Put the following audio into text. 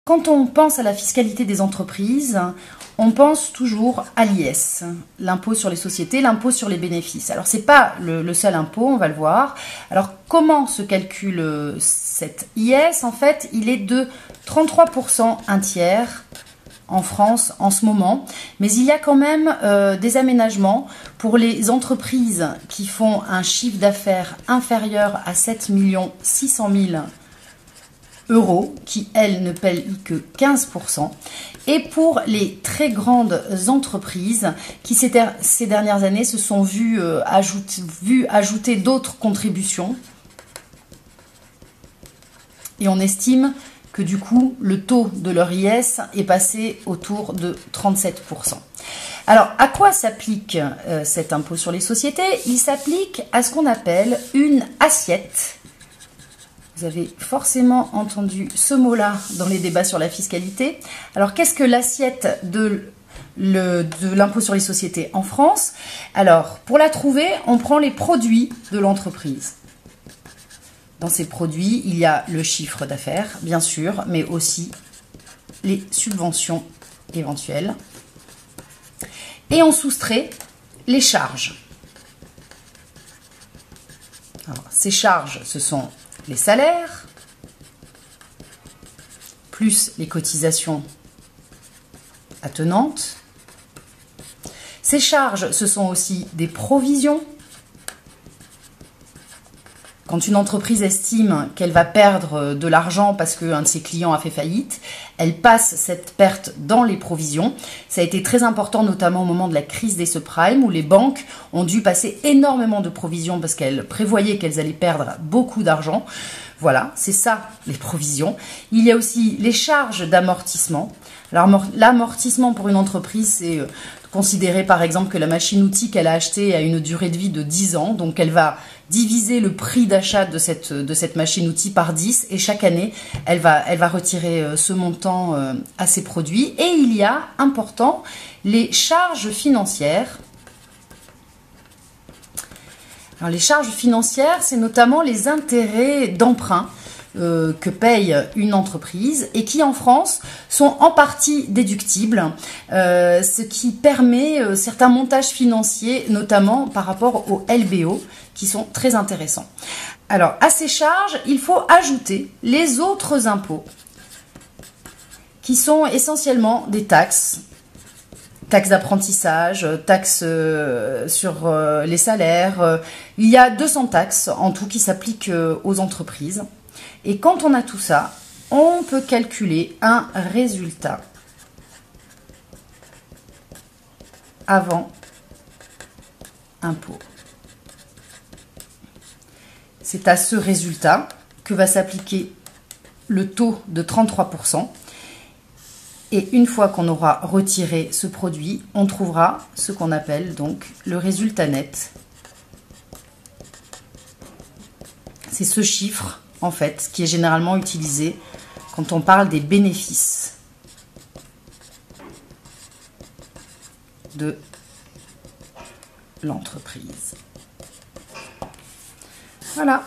Quand on pense à la fiscalité des entreprises, on pense toujours à l'IS, l'impôt sur les sociétés, l'impôt sur les bénéfices. Alors, ce n'est pas le seul impôt, on va le voir. Alors, comment se calcule cet IS? En fait, il est de 33%, un tiers, en France en ce moment. Mais il y a quand même des aménagements pour les entreprises qui font un chiffre d'affaires inférieur à 7 600 000 euros, qui, elles, ne paient que 15%. Et pour les très grandes entreprises qui, ces dernières années, se sont vues ajouter d'autres contributions. Et on estime que du coup, le taux de leur IS est passé autour de 37%. Alors, à quoi s'applique cet impôt sur les sociétés? Il s'applique à ce qu'on appelle une assiette. Vous avez forcément entendu ce mot-là dans les débats sur la fiscalité. Alors, qu'est-ce que l'assiette de l'impôt sur les sociétés en France? Alors, pour la trouver, on prend les produits de l'entreprise. Dans ces produits, il y a le chiffre d'affaires, bien sûr, mais aussi les subventions éventuelles. Et on soustrait les charges. Alors, ces charges, ce sont les salaires, plus les cotisations attenantes. Ces charges, ce sont aussi des provisions. Quand une entreprise estime qu'elle va perdre de l'argent parce qu'un de ses clients a fait faillite, elle passe cette perte dans les provisions. Ça a été très important, notamment au moment de la crise des subprimes, où les banques ont dû passer énormément de provisions parce qu'elles prévoyaient qu'elles allaient perdre beaucoup d'argent. Voilà, c'est ça, les provisions. Il y a aussi les charges d'amortissement. Alors, l'amortissement pour une entreprise, c'est considérer par exemple que la machine-outil qu'elle a achetée a une durée de vie de 10 ans. Donc, elle va diviser le prix d'achat de cette machine-outil par 10 et chaque année, elle va retirer ce montant à ses produits. Et il y a, important, les charges financières. Alors, les charges financières, c'est notamment les intérêts d'emprunt que paye une entreprise et qui en France sont en partie déductibles, ce qui permet certains montages financiers, notamment par rapport aux LBO, qui sont très intéressants. Alors, à ces charges, il faut ajouter les autres impôts, qui sont essentiellement des taxes. Taxes d'apprentissage, taxes sur les salaires. Il y a 200 taxes en tout qui s'appliquent aux entreprises. Et quand on a tout ça, on peut calculer un résultat avant impôt. C'est à ce résultat que va s'appliquer le taux de 33%. Et une fois qu'on aura retiré ce produit, on trouvera ce qu'on appelle donc le résultat net. C'est ce chiffre, en fait, qui est généralement utilisé quand on parle des bénéfices de l'entreprise. Voilà.